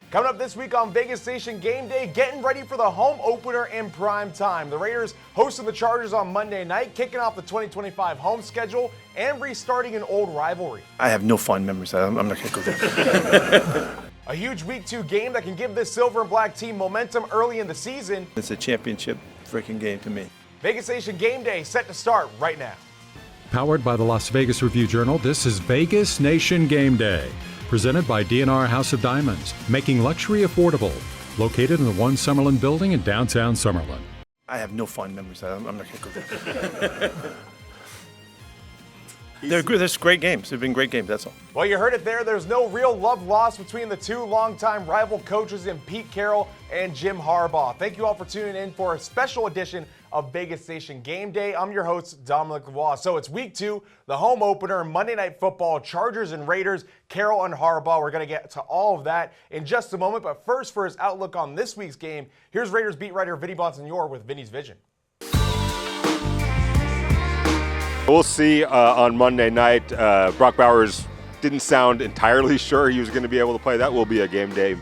Coming up this week on Vegas Nation Gameday, getting ready for the home opener in prime time. The Raiders hosting the Chargers on Monday night, kicking off the 2025 home schedule and restarting an old rivalry. I have no fond memories. I'm not going to go there. A huge Week 2 game that can give this silver and black team momentum early in the season. It's a championship freaking game to me. Vegas Nation Gameday set to start right now. Powered by the Las Vegas Review-Journal, this is Vegas Nation Gameday. Presented by DNR House of Diamonds, making luxury affordable. Located in the One Summerlin building in downtown Summerlin. I have no fond memories. I'm not going to go there. They're good. They're great games. They've been great games, that's all. Well, you heard it there. There's no real love lost between the two longtime rival coaches in Pete Carroll and Jim Harbaugh. Thank you all for tuning in for a special edition of Vegas Nation Gameday. I'm your host, Dominic Lavoie. So it's Week 2, the home opener, Monday Night Football, Chargers and Raiders, Carroll and Harbaugh. We're going to get to all of that in just a moment. But first, for his outlook on this week's game, here's Raiders beat writer Vinny Bonsignore with Vinny's Vision. We'll see on Monday night. Brock Bowers didn't sound entirely sure he was going to be able to play. That will be a game day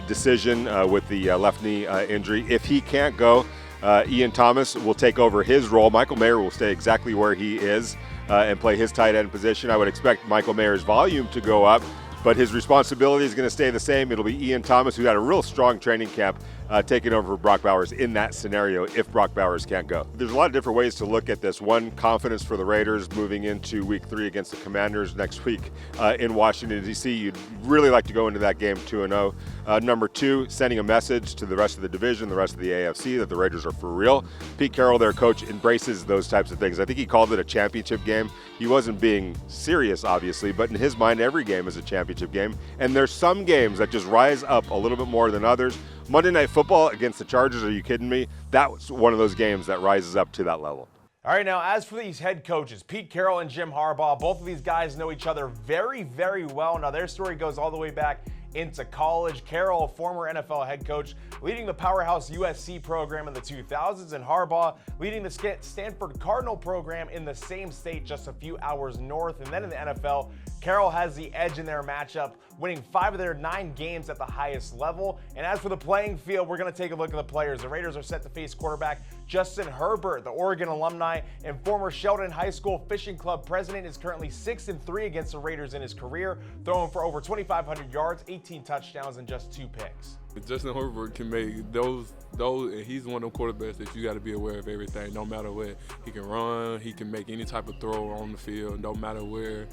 decision with the left knee injury. If he can't go, Ian Thomas will take over his role. Michael Mayer will stay exactly where he is and play his tight end position. I would expect Michael Mayer's volume to go up, but his responsibility is going to stay the same. It'll be Ian Thomas, who had a real strong training camp, taking over for Brock Bowers in that scenario if Brock Bowers can't go. There's a lot of different ways to look at this. One, confidence for the Raiders moving into Week 3 against the Commanders next week in Washington, D.C. You'd really like to go into that game 2-0. Number 2, sending a message to the rest of the division, the rest of the AFC, that the Raiders are for real. Pete Carroll, their coach, embraces those types of things. I think he called it a championship game. He wasn't being serious, obviously, but in his mind, every game is a championship game. And there's some games that just rise up a little bit more than others. Monday Night Football against the Chargers, are you kidding me? That was one of those games that rises up to that level. All right, now, as for these head coaches, Pete Carroll and Jim Harbaugh, both of these guys know each other very, very well. Now, their story goes all the way back into college. Carroll, a former NFL head coach, leading the powerhouse USC program in the 2000s, and Harbaugh leading the Stanford Cardinal program in the same state just a few hours north. And then in the NFL, Carroll has the edge in their matchup, winning 5 of their 9 games at the highest level. And as for the playing field, we're going to take a look at the players. The Raiders are set to face quarterback Justin Herbert, the Oregon alumni and former Sheldon High School Fishing Club president, is currently 6-3 against the Raiders in his career, throwing for over 2,500 yards, 18 touchdowns, and just 2 picks. Justin Herbert can make those, and he's one of them quarterbacks that you got to be aware of everything, no matter what. He can run, he can make any type of throw on the field, no matter where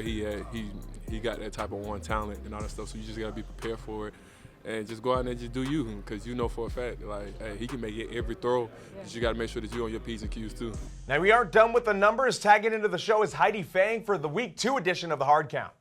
he at. He got that type of one talent and all that stuff, so you just got to be prepared for it. And just go out there and just do you, because you know for a fact, like, hey, he can make it every throw. But you got to make sure that you're on your P's and Q's too. Now, we aren't done with the numbers. Tagging into the show is Heidi Fang for the Week 2 edition of the Hard Count.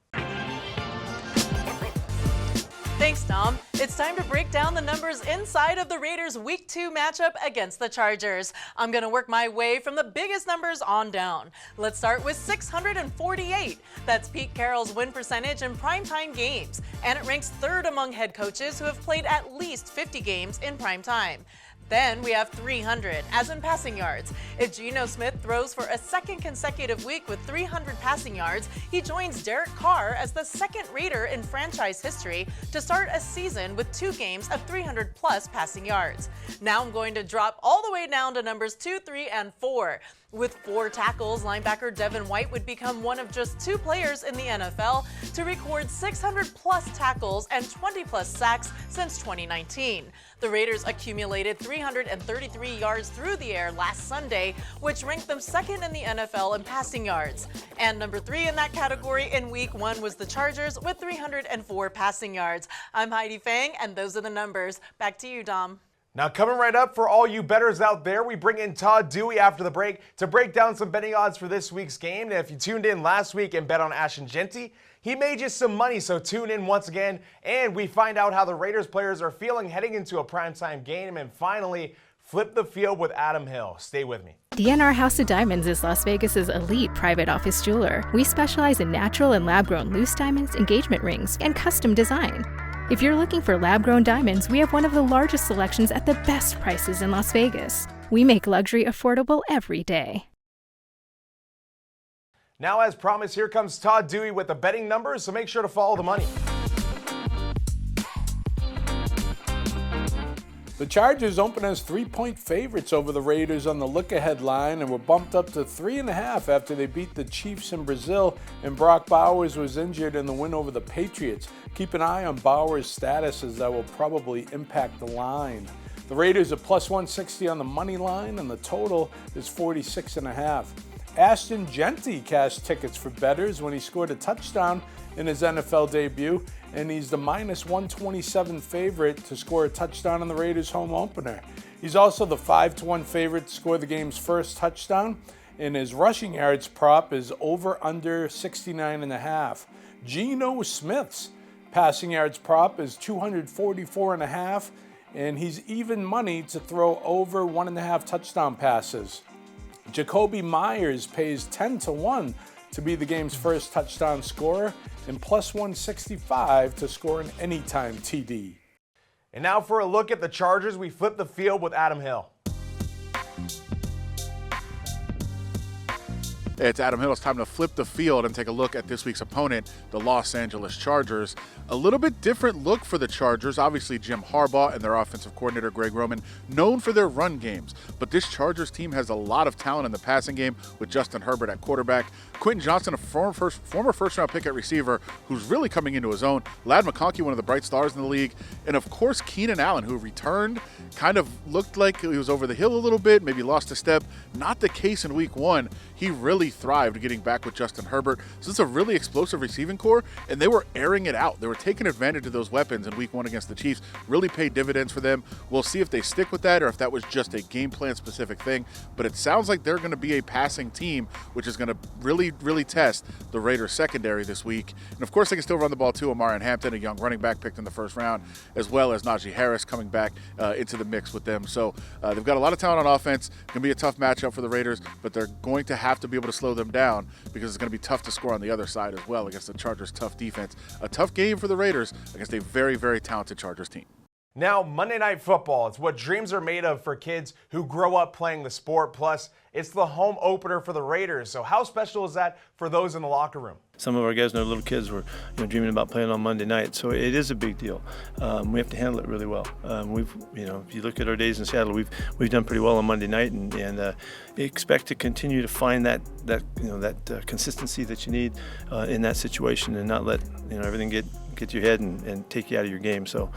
Thanks, Dom. It's time to break down the numbers inside of the Raiders' Week 2 matchup against the Chargers. I'm going to work my way from the biggest numbers on down. Let's start with 648. That's Pete Carroll's win percentage in primetime games, and it ranks 3rd among head coaches who have played at least 50 games in primetime. Then we have 300, as in passing yards. If Geno Smith throws for a second consecutive week with 300 passing yards, he joins Derek Carr as the second Raider in franchise history to start a season with 2 games of 300-plus passing yards. Now I'm going to drop all the way down to numbers 2, 3, and 4. With 4 tackles, linebacker Devin White would become one of just 2 players in the NFL to record 600-plus tackles and 20-plus sacks since 2019. The Raiders accumulated 333 yards through the air last Sunday, which ranked them 2nd in the NFL in passing yards. And number 3 in that category in Week 1 was the Chargers with 304 passing yards. I'm Heidi Fang, and those are the numbers. Back to you, Dom. Now, coming right up for all you bettors out there, we bring in Todd Dewey after the break to break down some betting odds for this week's game. And if you tuned in last week and bet on Ashton Genty, he made you some money, so tune in once again. And we find out how the Raiders players are feeling heading into a primetime game. And finally, flip the field with Adam Hill. Stay with me. DNR House of Diamonds is Las Vegas's elite private office jeweler. We specialize in natural and lab-grown loose diamonds, engagement rings, and custom design. If you're looking for lab-grown diamonds, we have one of the largest selections at the best prices in Las Vegas. We make luxury affordable every day. Now, as promised, here comes Todd Dewey with the betting numbers, so make sure to follow the money. The Chargers open as 3-point favorites over the Raiders on the look-ahead line and were bumped up to 3.5 after they beat the Chiefs in Brazil and Brock Bowers was injured in the win over the Patriots. Keep an eye on Bowers' status as that will probably impact the line. The Raiders are plus 160 on the money line and the total is 46.5. Ashton Genty cashed tickets for bettors when he scored a touchdown in his NFL debut, and he's the minus 127 favorite to score a touchdown in the Raiders' home opener. He's also the 5-1 favorite to score the game's first touchdown, and his rushing yards prop is over under 69.5. Geno Smith's passing yards prop is 244.5, and he's even money to throw over 1.5 touchdown passes. Jacoby Myers pays 10-1 to be the game's first touchdown scorer and plus 165 to score an anytime TD. And now for a look at the Chargers, we flip the field with Adam Hill. It's Adam Hill. It's time to flip the field and take a look at this week's opponent, the Los Angeles Chargers. A little bit different look for the Chargers. Obviously, Jim Harbaugh and their offensive coordinator, Greg Roman, known for their run games. But this Chargers team has a lot of talent in the passing game with Justin Herbert at quarterback, Quentin Johnson, a former first-round pick at receiver, who's really coming into his own, Ladd McConkey, one of the bright stars in the league, and of course, Keenan Allen, who returned, kind of looked like he was over the hill a little bit, maybe lost a step. Not the case in week one. He really thrived getting back with Justin Herbert. So it's a really explosive receiving core, and they were airing it out. They were taking advantage of those weapons in week one against the Chiefs. Really paid dividends for them. We'll see if they stick with that or if that was just a game plan specific thing. But it sounds like they're going to be a passing team, which is going to really test the Raiders secondary this week. And of course, they can still run the ball too. Omarion Hampton, a young running back picked in the first round, as well as Najee Harris coming back into the mix with them. So they've got a lot of talent on offense. It's going to be a tough matchup for the Raiders, but they're going to have to be able to slow them down because it's going to be tough to score on the other side as well against the Chargers' tough defense. A tough game for the Raiders against a very talented Chargers team. Now, Monday Night Football. It's what dreams are made of for kids who grow up playing the sport. Plus, it's the home opener for the Raiders. So how special is that for those in the locker room? Some of our guys, when they're little kids, were dreaming about playing on Monday night, so it is a big deal. We have to handle it really well. If you look at our days in Seattle, we've done pretty well on Monday night, and expect to continue to find that consistency that you need in that situation, and not let everything get to your head and take you out of your game. So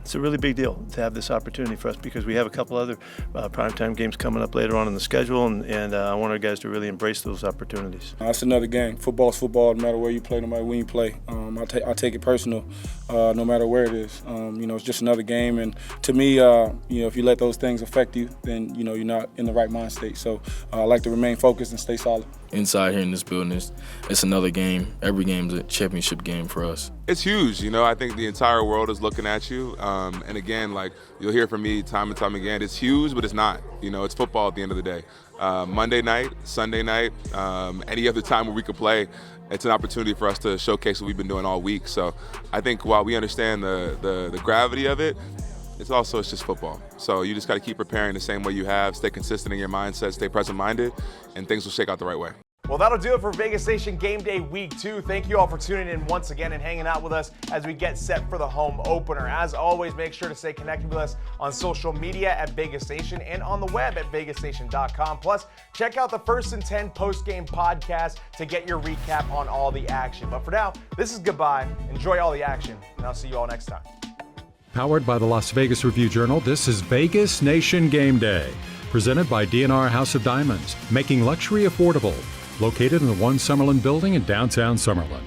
it's a really big deal to have this opportunity for us because we have a couple other primetime games coming up later on in the schedule, and I want our guys to really embrace those opportunities. It's another game. Football's football, no matter where you play, no matter when you play. I take it personal, no matter where it is. It's just another game, and to me, if you let those things affect you, then you're not in the right mind state. So I like to remain focused and stay solid. Inside here in this building, it's another game. Every game's a championship game for us. It's huge. I think the entire world is looking at you. And again, like you'll hear from me time and time again, it's huge, but it's not. It's football at the end of the day. Monday night, Sunday night, any other time where we could play, it's an opportunity for us to showcase what we've been doing all week. So I think while we understand the gravity of it, it's just football. So you just got to keep preparing the same way you have, stay consistent in your mindset, stay present-minded, and things will shake out the right way. Well, that'll do it for Vegas Nation Game Day Week 2. Thank you all for tuning in once again and hanging out with us as we get set for the home opener. As always, make sure to stay connected with us on social media at Vegas Nation and on the web at vegasnation.com. Plus, check out the First and 10 post-game podcast to get your recap on all the action. But for now, this is goodbye. Enjoy all the action, and I'll see you all next time. Powered by the Las Vegas Review-Journal, this is Vegas Nation Game Day. Presented by D&R House of Diamonds, making luxury affordable. Located in the One Summerlin building in downtown Summerlin.